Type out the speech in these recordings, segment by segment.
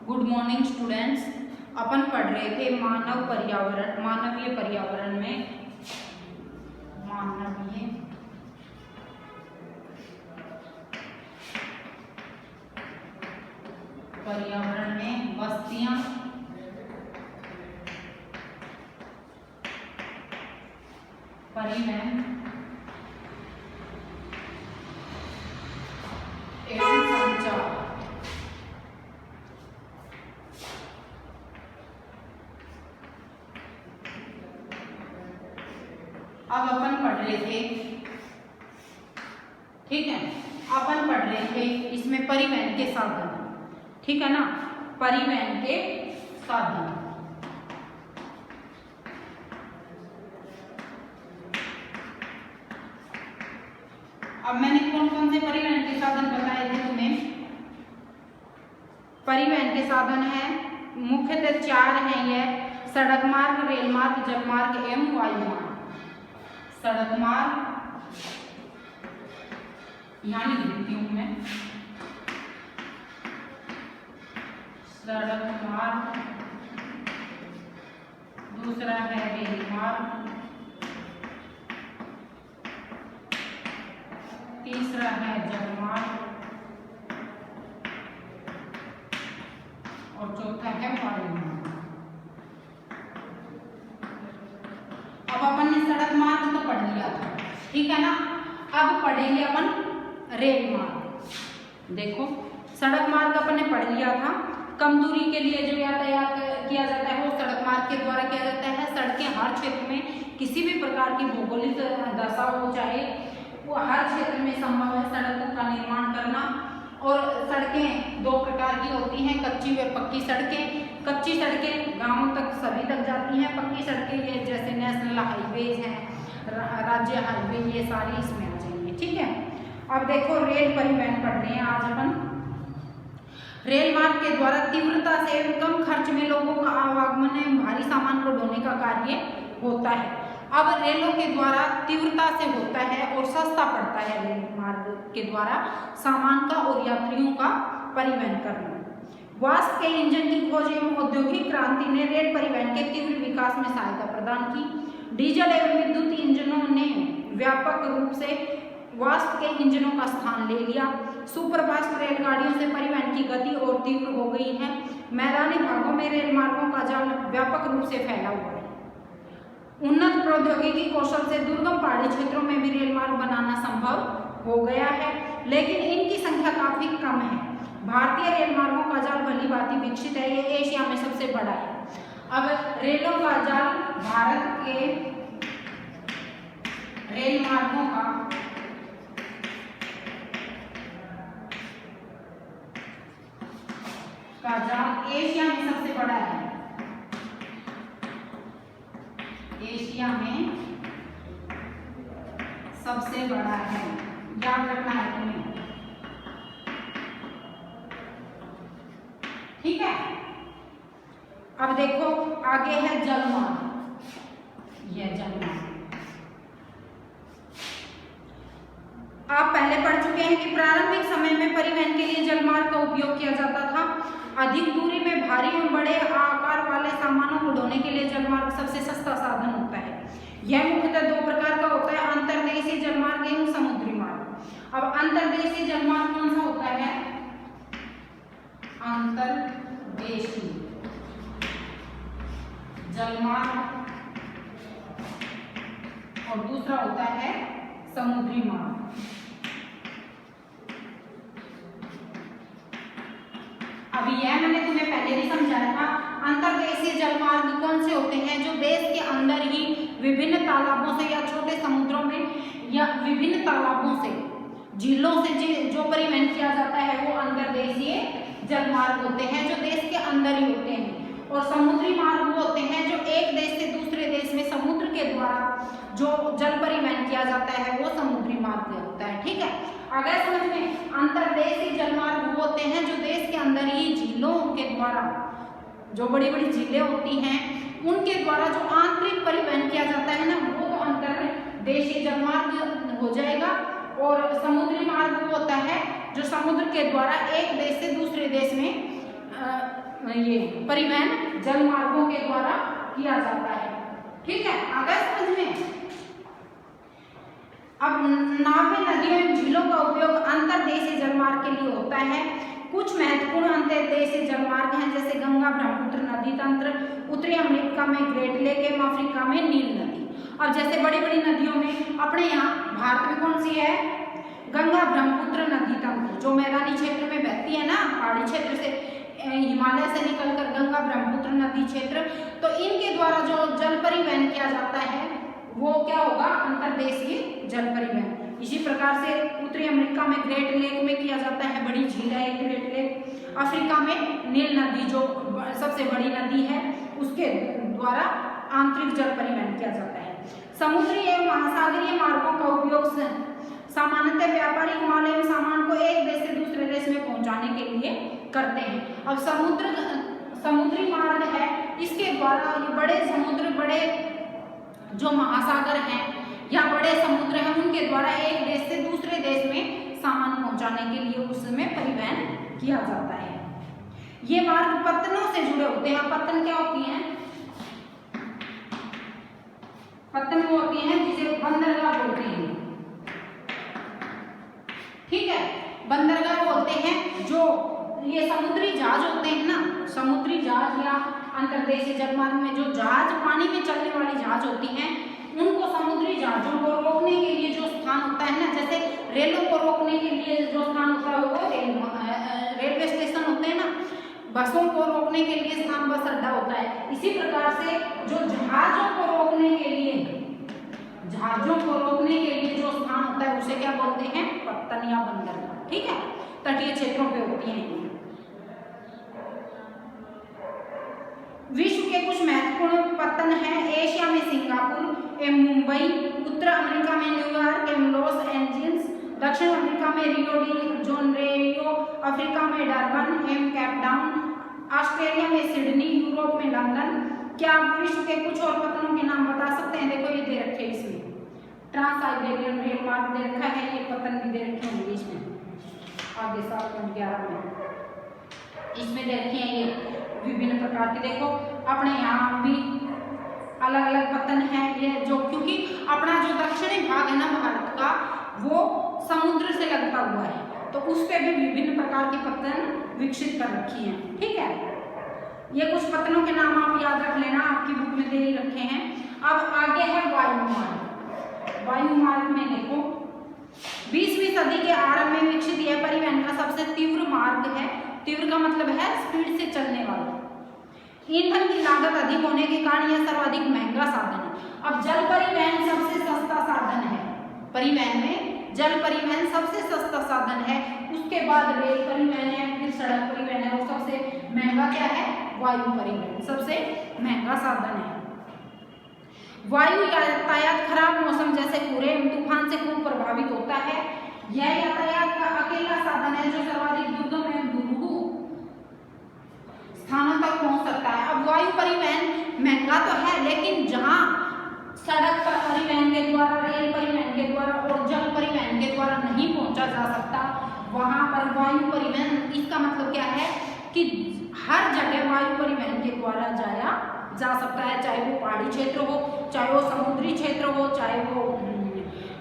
Good morning students. अपन पढ़ रहे थे मानवीय पर्यावरण में बस्तियां, परिवहन एवं संचार। अब अपन पढ़ रहे थे, ठीक है, अपन पढ़ रहे थे इसमें परिवहन के साधन, ठीक है ना, परिवहन के साधन। अब मैंने कौन कौन से परिवहन के साधन बताए थे तुम्हें? परिवहन के साधन है मुख्यतः 4 हैं। यह सड़क मार्ग, रेल मार्ग, जल मार्ग एवं वायु मार्ग। सड़क मार्ग यहाँ लिख देती हूँ मैं, सड़क मार्ग, दूसरा है रेल मार्ग, तीसरा है जल मार्ग और चौथा है वायु मार्ग। अब अपन ने सड़क मार्ग तो पढ़ लिया था, ठीक है ना। अब पढ़ेंगे अपन रेल मार्ग। देखो, सड़क मार्ग अपन ने पढ़ लिया था। कम दूरी के लिए जो यातायात किया जाता है वो सड़क मार्ग के द्वारा किया जाता है। सड़कें हर क्षेत्र में किसी भी प्रकार की भौगोलिक दशा हो, चाहे वो हर क्षेत्र में संभव है सड़कों का निर्माण करना। और सड़कें 2 प्रकार की होती हैं, कच्ची व पक्की सड़कें। कच्ची सड़कें गांवों तक सभी तक जाती हैं। पक्की सड़कें ये जैसे नेशनल हाईवेज हैं, राज्य हाईवे, ये सारी इसमें आ जाएंगे, ठीक है। अब देखो, रेल परिवहन पढ़ रहे हैं आज अपन। रेल मार्ग के द्वारा तीव्रता से कम खर्च में लोगों का आवागमन एवं भारी सामान को ढोने का कार्य होता है। अब रेलों के द्वारा तीव्रता से होता है और सस्ता पड़ता है रेल मार्ग के द्वारा सामान का और यात्रियों का परिवहन करना। वाष्प के इंजन की खोज एवं औद्योगिक क्रांति ने रेल परिवहन के तीव्र विकास में सहायता प्रदान की। डीजल एवं विद्युत इंजनों ने व्यापक रूप से वाष्प के इंजनों का स्थान ले लिया। सुपरफास्ट रेलगाड़ियों से परिवहन की गति और तीव्र हो गई है। मैदानी भागों में रेल मार्गों का जाल व्यापक रूप से फैला हुआ है। उन्नत प्रौद्योगिकी कौशल से दुर्गम पहाड़ी क्षेत्रों में भी रेल मार्ग बनाना संभव हो गया है, लेकिन इनकी संख्या काफी कम है। भारतीय रेल मार्गों का जाल भली भांति विकसित है, ये एशिया में सबसे बड़ा है। अब रेलों का जाल, भारत के रेल मार्गों का जाल एशिया में सबसे बड़ा है। एशिया में सबसे बड़ा है, याद रखना है तुम्हें, ठीक है। अब देखो, आगे है जल मार्ग। यह जल मार्ग आप पहले पढ़ चुके हैं कि प्रारंभिक समय में परिवहन के लिए जल मार्ग का उपयोग किया जाता था। अधिक दूरी में भारी एवं बड़े आकार वाले सामानों को ढोने के लिए जलमार्ग सबसे सस्ता साधन होता है। यह मुख्यतः 2 प्रकार का होता है, अंतर्देशीय जलमार्ग एवं समुद्री मार्ग। अब अंतर्देशीय जलमार्ग कौन सा होता है? अंतर्देशीय जलमार्ग और दूसरा होता है समुद्री मार्ग। अभी यह मैंने तुम्हें पहले भी समझाया था। अंतर्देशीय जलमार्ग कौन से होते हैं? जो देश के अंदर ही विभिन्न तालाबों से या छोटे समुद्रों में या विभिन्न तालाबों से, झीलों से जो परिवहन किया जाता है वो अंतर्देशीय जलमार्ग होते हैं, जो देश के अंदर ही होते हैं। और समुद्री मार्ग वो होते हैं जो एक देश से दूसरे देश में समुद्र के द्वारा जो जल परिवहन किया जाता है वो समुद्री मार्ग होता है, ठीक है। अगर समझ में, अंतर्देशीय जलमार्ग वो होते हैं जो देश के अंदर ही झीलों के द्वारा, जो बड़ी बड़ी झीलें होती हैं उनके द्वारा जो आंतरिक परिवहन किया जाता है ना, वो अंतर्देशीय जलमार्ग हो जाएगा। और समुद्री मार्ग वो होता है जो समुद्र के द्वारा एक देश से दूसरे देश में ये परिवहन जल मार्गों के द्वारा किया जाता है। ठीक है, आ गया समझ में। अब नावें, नदियों एवं झीलों का उपयोग अंतर्देशीय जलमार्ग के लिए होता है। कुछ महत्वपूर्ण अंतर्देशीय जलमार्ग हैं, जैसे गंगा ब्रह्मपुत्र नदी तंत्र, उत्तरी अमेरिका में ग्रेट लेक एवं अफ्रीका में नील नदी। अब जैसे बड़ी बड़ी नदियों में अपने यहाँ भारत में कौन सी है, गंगा ब्रह्मपुत्र नदी तंत्र, जो मैदानी क्षेत्र में बहती है ना, पहाड़ी क्षेत्र से, हिमालय से निकलकर गंगा ब्रह्मपुत्र नदी क्षेत्र, तो इनके द्वारा जो जल परिवहन किया जाता है वो क्या होगा, अंतर्देशीय जल परिवहन। इसी प्रकार से उत्तरी अमेरिका में ग्रेट लेक में किया जाता है, बड़ी झील है ग्रेट लेक। अफ्रीका में नील नदी जो सबसे बड़ी नदी है उसके द्वारा आंतरिक जल परिवहन किया जाता है। समुद्री एवं महासागरीय मार्गों का उपयोग सामान्यतः व्यापारिक माल एवं सामान को एक देश से दूसरे देश में पहुंचाने के लिए करते हैं। अब समुद्री मार्ग है, इसके द्वारा ये बड़े समुद्र, बड़े जो महासागर हैं या बड़े समुद्र हैं, उनके द्वारा एक देश से दूसरे देश में सामान पहुंचाने के लिए उसमें परिवहन किया जाता है। ये मार्ग पत्तनों से जुड़े होते हैं। पत्तन क्या होती हैं, पत्तन वो होती हैं जिसे बंदरगाह बोलते हैं। ठीक है, बंदरगाह बोलते हैं जो ये समुद्री जहाज होते हैं ना, समुद्री जहाज या अंतर्देशीय जलमार्ग में जो जहाज, पानी में चलने वाली जहाज होती हैं, उनको समुद्री जहाजों को रोकने के लिए जो स्थान होता है ना, जैसे रेलों को रोकने के लिए जो स्थान होता है वो रेलवे स्टेशन होते हैं ना, बसों को रोकने के लिए स्थान बस अड्डा होता है। इसी प्रकार से जो जहाजों को रोकने के लिए जो स्थान होता है उसे क्या बोलते हैं, पत्तन या बंदरगाह। ठीक है, तटीय क्षेत्रों पे होती हैं। विश्व के कुछ महत्वपूर्ण पत्तन हैं। एशिया में सिंगापुर एवं मुंबई, उत्तर अमेरिका में न्यूयॉर्क एवं लॉस एंजल्स, दक्षिण अमेरिका में रियो डी जेनेरियो, अफ्रीका में डरबन एवं केप टाउन, ऑस्ट्रेलिया में सिडनी, यूरोप में लंदन। क्या आप विश्व के कुछ और पत्तनों के नाम बता सकते हैं? देखो ये दे रखे हैं, इसमें ट्रांस साइबेरियन रेल मार्ग दे रखा है, ये पत्तन भी दे रखे हैं इंग्लिश में आगे 7.11 में इसमें दे रखे हैं ये विभिन्न प्रकार के। देखो अपने यहाँ भी अलग अलग पत्तन है ये, जो क्योंकि अपना जो दक्षिणी भाग है ना भारत का, वो समुद्र से लगता हुआ है, तो उस पे भी विभिन्न प्रकार की पत्तन विकसित कर रखी हैं। ठीक है, ये कुछ पत्तनों के नाम आप याद रख लेना, आपकी बुक में दे ही रखे हैं। अब आगे है वायु मार्ग। वायु मार्ग में देखो 20वीं सदी के आरंभ में विकसित यह परिवहन का सबसे तीव्र मार्ग है। तीव्र का मतलब है स्पीड से चलने वाला। ईंधन की लागत अधिक होने के कारण यह सर्वाधिक महंगा साधन है। अब जल परिवहन सबसे सस्ता साधन है, परिवहन में जल परिवहन सबसे सस्ता साधन है, उसके बाद रेल परिवहन है, फिर सड़क परिवहन है, और सबसे महंगा क्या है, वायु परिवहन सबसे महंगा साधन है। वायु यातायात खराब मौसम जैसे कोहरे एवं तूफान से खूब प्रभावित होता है। यह यातायात का अकेला साधन है जो सर्वाधिक दुर्गम एवं दुर्गम स्थानों तक पहुंच सकता है। अब वायु परिवहन महंगा तो है, लेकिन जहां सड़क पर परिवहन के द्वारा, रेल परिवहन के द्वारा और जल परिवहन के द्वारा नहीं पहुंचा जा सकता, वहां पर वायु परिवहन, इसका मतलब क्या है कि हर जगह वायु परिवहन के द्वारा जाया जा सकता है, चाहे वो पहाड़ी क्षेत्र हो, चाहे वो समुद्री क्षेत्र हो, चाहे वो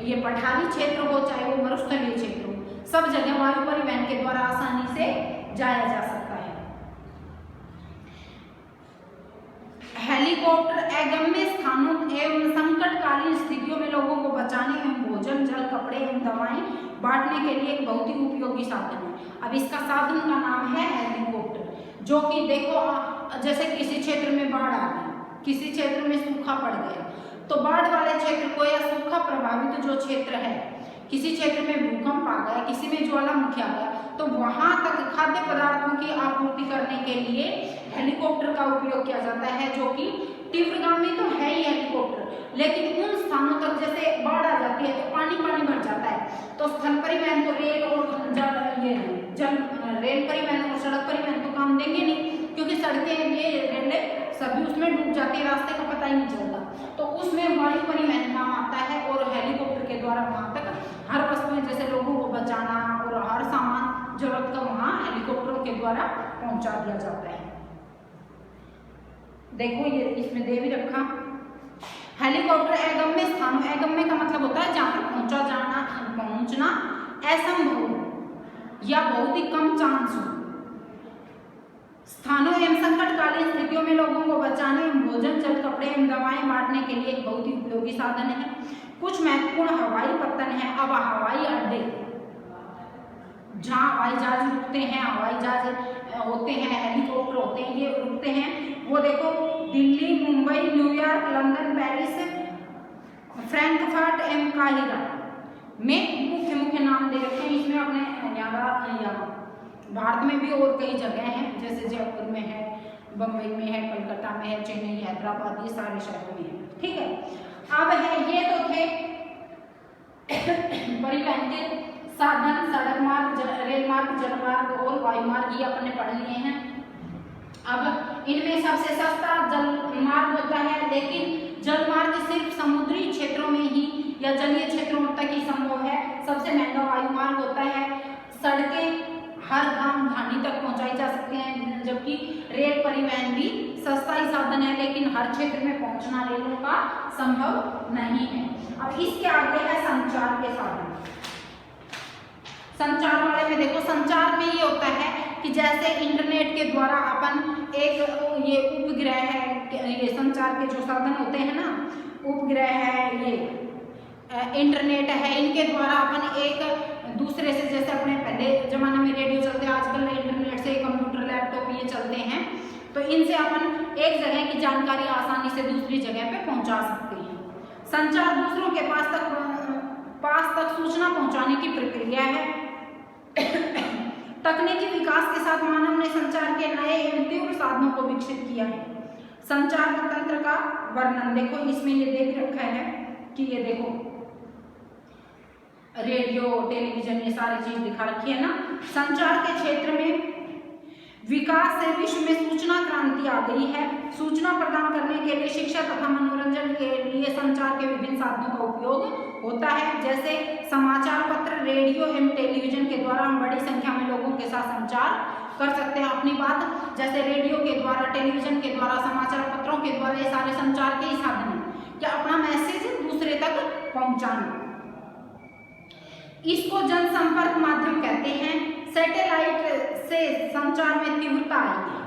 ये पठारी क्षेत्र हो, चाहे वो मरुस्थलीय क्षेत्र हो, सब जगह वायु परिवहन के द्वारा आसानी से जाया जा सकता है। हेलीकॉप्टर अगम्य स्थानों एवं संकटकालीन स्थितियों में लोगों को बचाने एवं भोजन, जल, कपड़े एवं दवाएं बांटने के लिए एक बहुत ही उपयोगी साधन है। अब इसका साधन का नाम है हेलीकॉप्टर, जो कि देखो जैसे किसी क्षेत्र में बाढ़ आ गई, किसी क्षेत्र में सूखा पड़ गया, तो बाढ़ वाले क्षेत्र को या सूखा प्रभावित जो क्षेत्र है, किसी क्षेत्र में भूकंप आ गया, किसी में ज्वालामुखी आ गया, तो वहां तक खाद्य पदार्थों की आपूर्ति करने के लिए हेलीकॉप्टर का उपयोग किया जाता है, जो कि तीव्रगामी तो है ही हेलीकॉप्टर, लेकिन उन स्थानों तक जैसे बाढ़ आ जाती है तो पानी भर जाता है, तो स्थल परिवहन तो रेल और रेल परिवहन और सड़क परिवहन तो काम देंगे नहीं, क्योंकि सड़कें ये रेलें सभी उसमें डूब जाती है, रास्ते का पता ही नहीं चलता, तो उसमें वायु परिवहन काम आता है और हेलीकॉप्टर के द्वारा वहां तक हर वस्तुएं, जैसे लोगों को बचाना और हर सामान जरूरत का वहां हेलीकॉप्टरों के द्वारा पहुंचा दिया जाता है। देखो ये इसमें दे भी रखा। हेलीकॉप्टर अगम्य स्थानों, अगम्य का मतलब होता है जहां पर पहुंचना असंभव या बहुत ही कम चांस हो। स्थानों एवं संकटकालीन स्थितियों में लोगों को बचाने एवं भोजन, जल, कपड़े एवं दवाएं बांटने के लिए एक बहुत ही उपयोगी साधन है। कुछ महत्वपूर्ण हवाई पत्तन है। अब हवाई अड्डे जहाँ हवाई जहाज रुकते हैं, हवाई जहाज होते हैं, हेलीकॉप्टर होते हैं, ये रुकते हैं, वो देखो Delhi, Mumbai, New York, London, Paris, Frankfurt एवं काहिरा में मुख्य मुख्य नाम दे रखे हैं। इसमें अपने यहाँ भारत में भी और कई जगह हैं, जैसे जयपुर में है, बम्बई में है, कलकत्ता में है, चेन्नई, हैदराबाद, ये सारे शहरों में है। ठीक है, अब है ये तो थे परिवहन के साधन, सड़क मार्ग, रेल मार्ग, जल मार्ग और वायु मार्ग, ये अपन ने पढ़ लिए हैं। अब इनमें सबसे सस्ता जल मार्ग होता है, लेकिन जल मार्ग सिर्फ समुद्री क्षेत्रों में ही या जलीय क्षेत्रों तक ही संभव है। सबसे महंगा वायु मार्ग होता है। सड़कें हर गांव घाटी तक पहुंचाई जा सकती हैं, जबकि रेल परिवहन भी सस्ता ही साधन है, लेकिन हर क्षेत्र में पहुंचना रेलों का संभव नहीं है। अब इसके आगे है संचार के साधन। संचार वाले में देखो, संचार में ये होता है कि जैसे इंटरनेट के द्वारा अपन एक ये उपग्रह है, ये संचार के जो साधन होते हैं ना, उपग्रह है, ये इंटरनेट है, इनके द्वारा अपन एक दूसरे से, जैसे अपने पहले जमाने में रेडियो चलते, आजकल इंटरनेट से कंप्यूटर, लैपटॉप ये चलते हैं, तो इनसे अपन एक जगह की जानकारी आसानी से दूसरी जगह पे पहुंचा सकते हैं। संचार दूसरों के पास तक सूचना पहुंचाने की प्रक्रिया है। तकनीकी विकास के साथ मानव ने संचार के नए एवं तीव्र साधनों को विकसित किया है। संचार तंत्र का वर्णन देखो, इसमें ये दे रखा है कि ये देखो रेडियो, टेलीविजन, ये सारी चीज दिखा रखी है ना। संचार के क्षेत्र में विकास से विश्व में सूचना क्रांति आ गई है। सूचना प्रदान करने के लिए, शिक्षा तथा मनोरंजन के लिए संचार के विभिन्न साधनों का उपयोग होता है, जैसे समाचार पत्र, रेडियो एवं टेलीविजन के द्वारा हम बड़ी संख्या में लोगों के साथ संचार कर सकते हैं अपनी बात, जैसे रेडियो के द्वारा, टेलीविजन के द्वारा, समाचार पत्रों के द्वारा, ये सारे संचार के ही साधन हैं कि अपना मैसेज दूसरे तक पहुंचाना। इसको जनसंपर्क माध्यम कहते हैं। सैटेलाइट से संचार में तीव्रता आई है।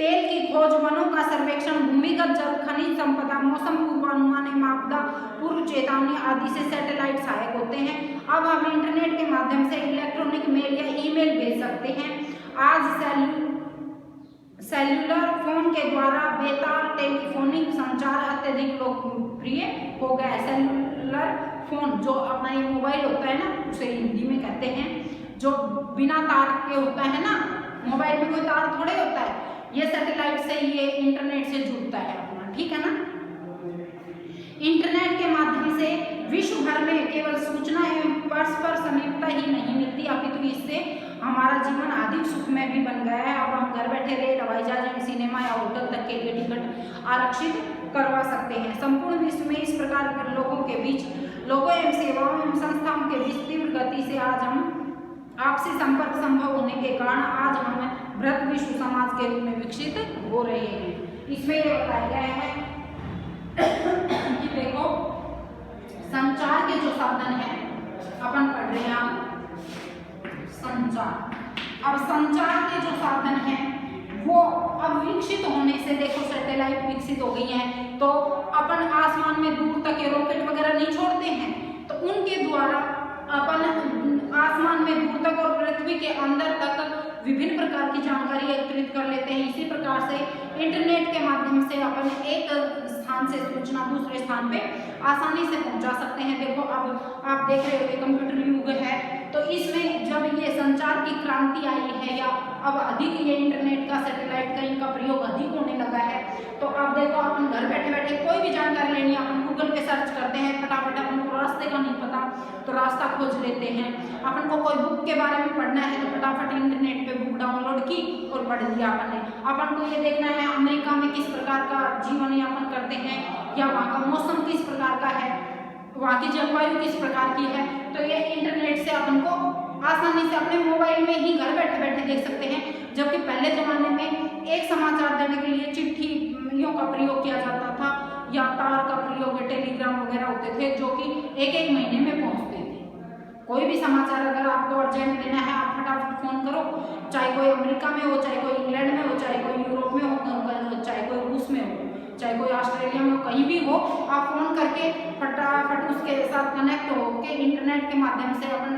तेल की खोज, वनों का सर्वेक्षण, भूमिगत जल, खनिज संपदा, मौसम पूर्वानुमान, आपदा पूर्व चेतावनी आदि से सैटेलाइट सहायक होते हैं। अब हम इंटरनेट के माध्यम से इलेक्ट्रॉनिक मेल या ईमेल भेज सकते हैं। आज सेल्युलर फोन के द्वारा बेतार टेलीफोनिक संचार अत्यधिक लोकप्रिय हो गया है। सेल्युलर फोन जो अपना ये मोबाइल होता है ना, उसे हिंदी में कहते हैं, जो बिना तार के होता है ना, मोबाइल में कोई तार थोड़े होता है, ये सैटेलाइट से, ये इंटरनेट से जुड़ता है अपना, ठीक है ना। इंटरनेट के माध्यम से विश्व भर में केवल सूचना एवं परस्पर समीपता ही नहीं मिलती, अपितु इससे हमारा जीवन अधिक सुखमय भी बन गया है। अब हम घर बैठे रेल, हवाई जहाज, सिनेमा या होटल तक के लिए टिकट आरक्षित करवा सकते हैं। संपूर्ण विश्व में इस प्रकार के लोगों एवं सेवाओं एवं संस्थाओं के बीच तीव्र गति से आज हम आपसी संपर्क संभव होने के कारण आज हम बृहत विश्व समाज के रूप में विकसित हो रहे हैं। इसमें ये बताया गया है कि देखो संचार के जो साधन है, अपन पढ़ रहे हैं संचार। अब संचार के जो साधन है वो अब विकसित होने से, देखो सैटेलाइट विकसित हो गई है, तो अपन आसमान में दूर तक ये रॉकेट वगैरह नहीं छोड़ते हैं, तो उनके द्वारा अपन आसमान में दूर तक और पृथ्वी के अंदर तक विभिन्न प्रकार की जानकारी एकत्रित कर लेते हैं। इसी प्रकार से इंटरनेट के माध्यम से अपन एक स्थान से सूचना दूसरे स्थान पे आसानी से पहुंचा सकते हैं। देखो अब आप देख रहे हो कंप्यूटर युग है, तो इसमें जब ये संचार की क्रांति आई है या अब अधिक ये इंटरनेट का, सैटेलाइट का, इनका प्रयोग अधिक होने लगा है, तो अब देखो अपन घर बैठे बैठे कोई भी जानकारी लेनी है, अपन गूगल पे सर्च करते हैं, फटाफट अपन को रास्ते का नहीं पता तो रास्ता खोज लेते हैं। अपन को कोई बुक के बारे में पढ़ना है तो फटाफट इंटरनेट पे बुक डाउनलोड की और पढ़ लिया अपन ने। अपन को ये देखना है अमेरिका में किस प्रकार का जीवन यापन करते हैं, या वहाँ का मौसम किस प्रकार का है, वहाँ की जलवायु किस प्रकार की है, तो ये इंटरनेट से अपन को आसानी से अपने मोबाइल में ही घर बैठे बैठे देख सकते हैं। जबकि पहले जमाने में एक समाचार देने के लिए कोई भी समाचार अगर आपको अर्जेंट देना है, आप फटाफट फोन करो, चाहे कोई अमेरिका में हो, चाहे कोई इंग्लैंड में हो, चाहे कोई यूरोप में हो, चाहे कोई रूस में हो, चाहे कोई ऑस्ट्रेलिया में हो, कहीं भी हो, आप फोन करके फटाफट उसके साथ कनेक्ट हो के इंटरनेट के माध्यम से अपन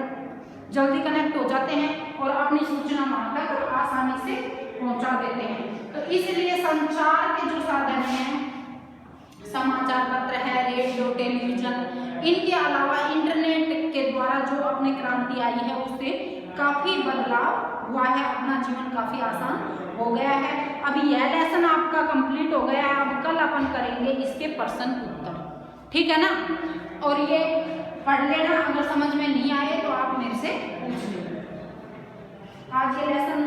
जल्दी कनेक्ट हो जाते हैं और अपनी सूचना वहां तक आसानी से पहुंचा देते हैं। तो इसलिए संचार के जो साधन हैं, समाचार पत्र है, रेडियो, टेलीविजन, इनके अलावा इंटरनेट के द्वारा जो अपनी क्रांति आई है उससे काफी बदलाव हुआ है, अपना जीवन काफी आसान हो गया है। अभी यह लेसन आपका कंप्लीट हो गया है, अब कल अपन करेंगे इसके प्रश्न उत्तर, ठीक है ना। और ये पढ़ लेना, अगर समझ में नहीं आए तो आप मेरे से पूछ लेना। आज ये लेसन